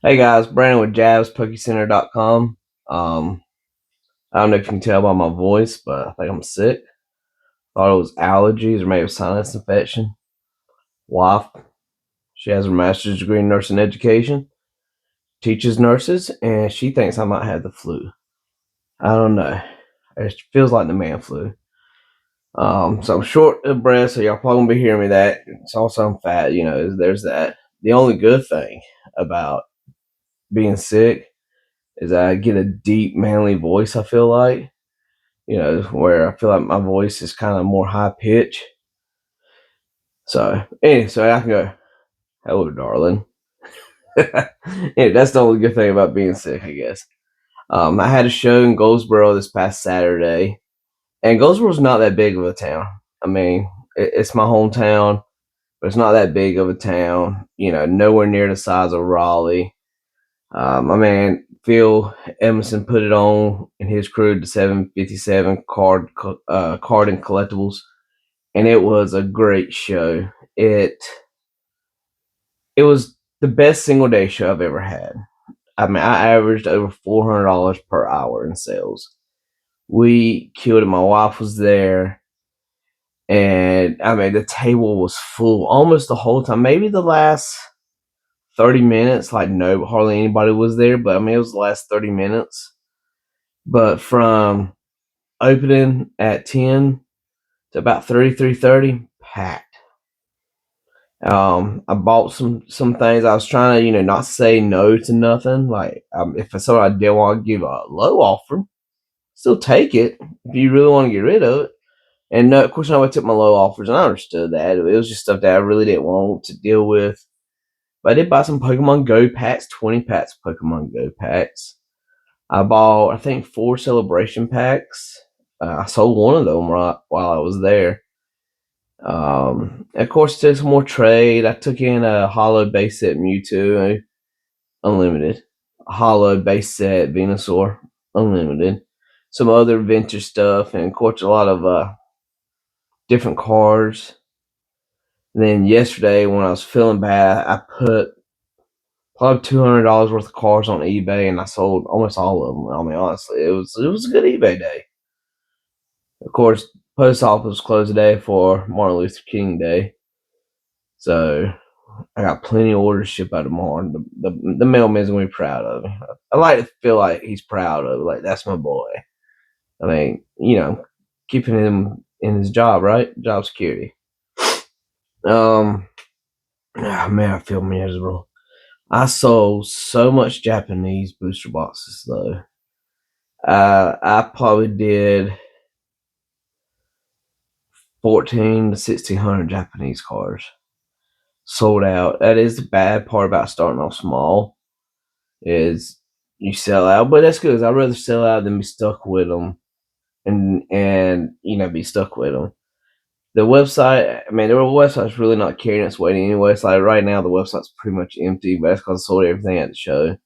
Hey guys, Brandon with JabsPokeCenter.com. I don't know if you can tell by my voice, but I think I'm sick. Thought it was allergies or maybe a sinus infection. Wife, she has her master's degree in nursing education, teaches nurses, and she thinks I might have the flu. I don't know. It feels like the man flu. So I'm short of breath, so y'all probably gonna be hearing me that. It's also I'm fat, there's that. The only good thing about being sick is I get a deep, manly voice, I feel like. Where I feel like my voice is kind of more high pitch. So, anyway, so I can go, hello, darling. Yeah, that's the only good thing about being sick, I guess. I had a show in Goldsboro this past Saturday, and Goldsboro's not that big of a town. I mean, it's my hometown, but it's not that big of a town. Nowhere near the size of Raleigh. My man Phil Emerson put it on, and his crew, the 757 card and collectibles, and it was a great show. It was the best single day show I've ever had. I mean, I averaged over $400 per hour in sales. We killed it. My wife was there, and I mean, the table was full almost the whole time. Maybe the last 30 minutes, like no, hardly anybody was there. But I mean, it was the last 30 minutes. But from opening at 10 to about 3:30, packed. I bought some things. I was trying to, not say no to nothing. Like, if it's something I did want to give a low offer, still take it if you really want to get rid of it. And no, of course, I took my low offers, and I understood that it was just stuff that I really didn't want to deal with. But I did buy some Pokemon Go packs, 20 packs of Pokemon Go packs. I bought, I think, 4 celebration packs. I sold one of them right while I was there. Of course, took some more trade. I took in a hollow base set Mewtwo, unlimited. A hollow base set Venusaur, unlimited. Some other vintage stuff, and of course, a lot of different cards. And then yesterday, when I was feeling bad, I put probably $200 worth of cards on eBay, and I sold almost all of them. I mean, honestly, it was a good eBay day. Of course, post office closed today for Martin Luther King Day, so I got plenty of orders shipped out tomorrow. The mailman's gonna be proud of me. I like to feel like he's proud of it. Like, that's my boy. I mean, keeping him in his job, right? Job security. Oh man, I feel miserable. I sold so much Japanese booster boxes though. I probably did 14 to 1600 Japanese cards sold out. That is the bad part about starting off small, is you sell out, but that's good. I'd rather sell out than be stuck with them, and be stuck with them. The website, I mean, the website's really not carrying its weight anyway. It's like right now the website's pretty much empty, but that's because I sold everything at the show.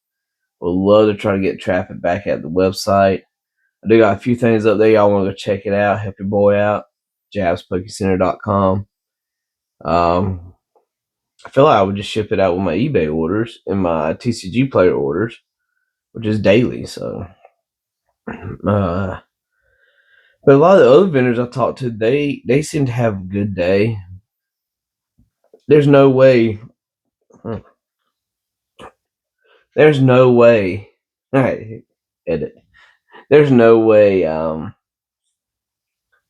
Would love to try to get traffic back at the website. I do got a few things up there. Y'all want to go check it out, help your boy out. JabsPokeCenter.com. I feel like I would just ship it out with my eBay orders and my TCG player orders, which is daily. So, but a lot of the other vendors I talked to, they seem to have a good day. There's no way. There's no way. All right, edit. There's no way.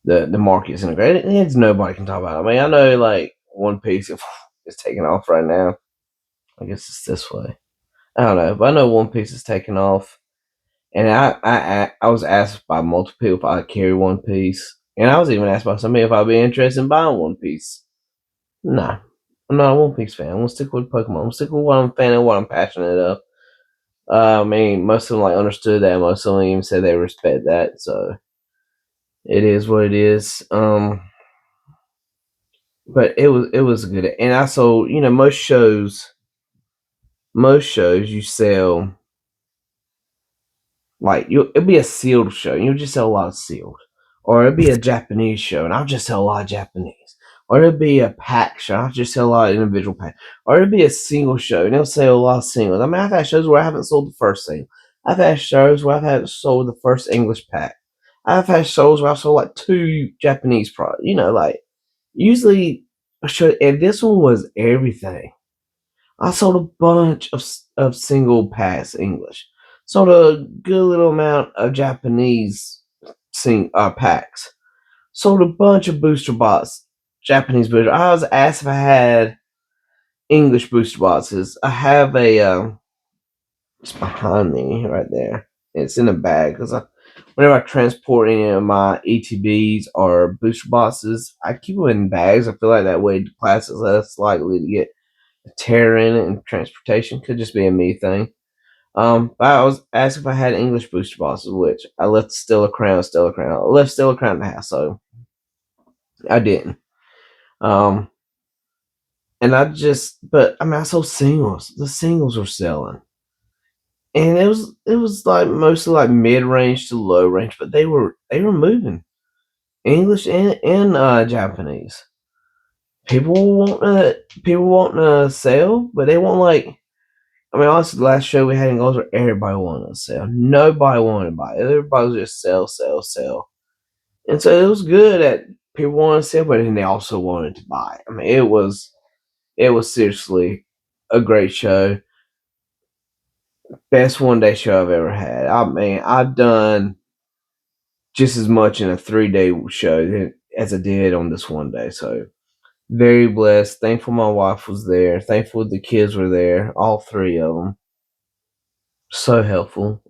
The market's integrated. It's nobody can talk about it. I mean, I know like One Piece is taking off right now. I guess it's this way. I don't know, but I know One Piece is taking off. And I was asked by multiple people if I carry One Piece, and I was even asked by somebody if I'd be interested in buying One Piece. Nah, I'm not a One Piece fan. I'm gonna stick with Pokemon. I'm gonna stick with what I'm fan and what I'm passionate of. I mean, most of them like understood that. Most of them even said they respect that. So it is what it is. But it was good. And I sold, most shows you sell, like, it'll be a sealed show. You'll just sell a lot of sealed. Or it'll be a Japanese show, and I'll just sell a lot of Japanese. or it'll be a pack show. I'll just sell a lot of individual packs, or it'll be a single show, and they'll sell a lot of singles. I mean, I've had shows where I haven't sold the first single. I've had shows where I've had sold the first English pack. I've had shows where I've sold like 2 Japanese products. Like usually a show, and this one was everything. I sold a bunch of single pass English. Sold a good little amount of Japanese packs. Sold a bunch of booster bots, Japanese booster. I was asked if I had English booster boxes. I have it's behind me right there. It's in a bag because whenever I transport any of my ETBs or booster boxes, I keep them in bags. I feel like that way the plastic is less likely to get a tear in it, and transportation could just be a me thing. But I was asked if I had English booster boxes, which I left Stella Crown. I left Stella Crown in the house, so I didn't. And but I mean, I sold singles. The singles were selling, and it was like mostly like mid range to low range, but they were moving English and Japanese. People want to sell, but they want like. I mean, honestly, the last show we had in Goals where everybody wanted to sell. Nobody wanted to buy. Everybody was just sell, sell, sell. And so it was good that people wanted to sell, but then they also wanted to buy. I mean, it was seriously a great show. Best one day show I've ever had. I mean, I've done just as much in a 3-day show as I did on this one day. So very blessed. Thankful my wife was there. Thankful the kids were there. All 3 of them. So helpful.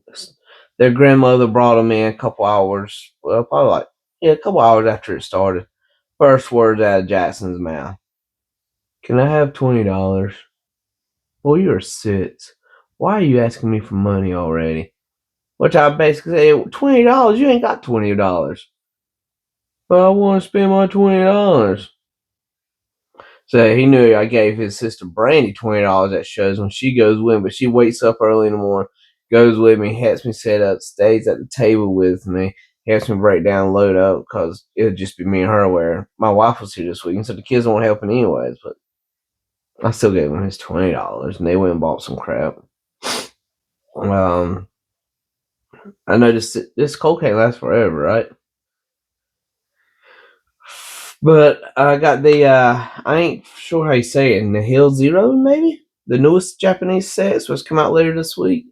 Their grandmother brought them in a couple hours. Well, probably a couple hours after it started. First words out of Jackson's mouth. Can I have $20? Well, you're 6. Why are you asking me for money already? Which I basically say, $20? You ain't got $20. But I want to spend my $20. So he knew I gave his sister Brandy $20 at shows when she goes with me, but she wakes up early in the morning, goes with me, helps me set up, stays at the table with me, helps me break down, load up, because it would just be me and her where my wife was here this week, and so the kids weren't helping anyways, but I still gave them his $20, and they went and bought some crap. I know this cold can't last forever, right? But I got I ain't sure how you say it, Nihil Zero, maybe? The newest Japanese set is supposed to come out later this week.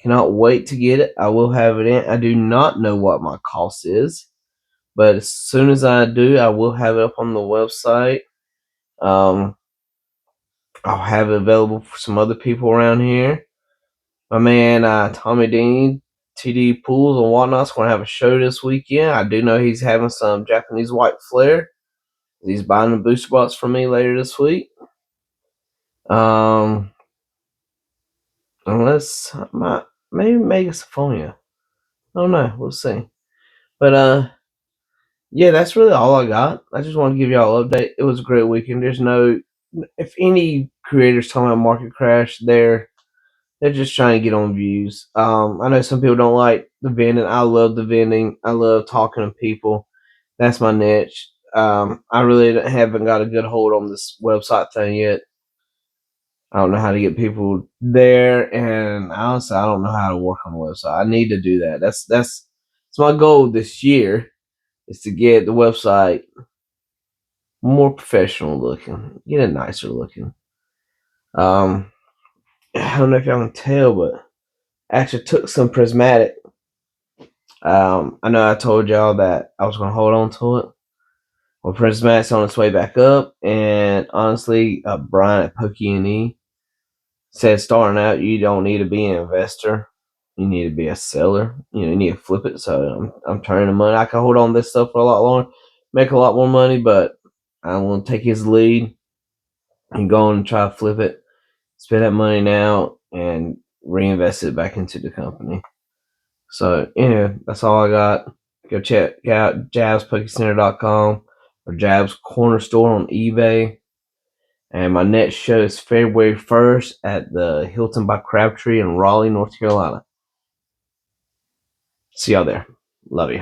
Cannot wait to get it. I will have it in. I do not know what my cost is, but as soon as I do, I will have it up on the website. I'll have it available for some other people around here. My man Tommy Dean, TD Pools and whatnot's going to have a show this weekend. I do know he's having some Japanese white flare. He's buying the booster box from me later this week. Unless maybe Megasophonia. I don't know. We'll see. But yeah, that's really all I got. I just want to give y'all an update. It was a great weekend. If any creators talking about market crash, they're just trying to get on views. I know some people don't like the vending. I love the vending. I love talking to people. That's my niche. I really haven't got a good hold on this website thing yet. I don't know how to get people there, and honestly, I don't know how to work on the website. I need to do that. That's my goal this year, is to get the website more professional looking, get it nicer looking. I don't know if y'all can tell, but I actually took some prismatic. I know I told y'all that I was gonna hold on to it. Well, prismatic's on its way back up, and honestly, Brian at Pokey&E said starting out, you don't need to be an investor. You need to be a seller. You need to flip it. So I'm turning the money. I can hold on to this stuff for a lot longer, make a lot more money, but I want to take his lead and go and try to flip it, spend that money now, and reinvest it back into the company. So anyway, that's all I got. Go check out jabspokecenter.com or Jabs Corner Store on eBay. And my next show is February 1st at the Hilton by Crabtree in Raleigh, North Carolina. See y'all there. Love you.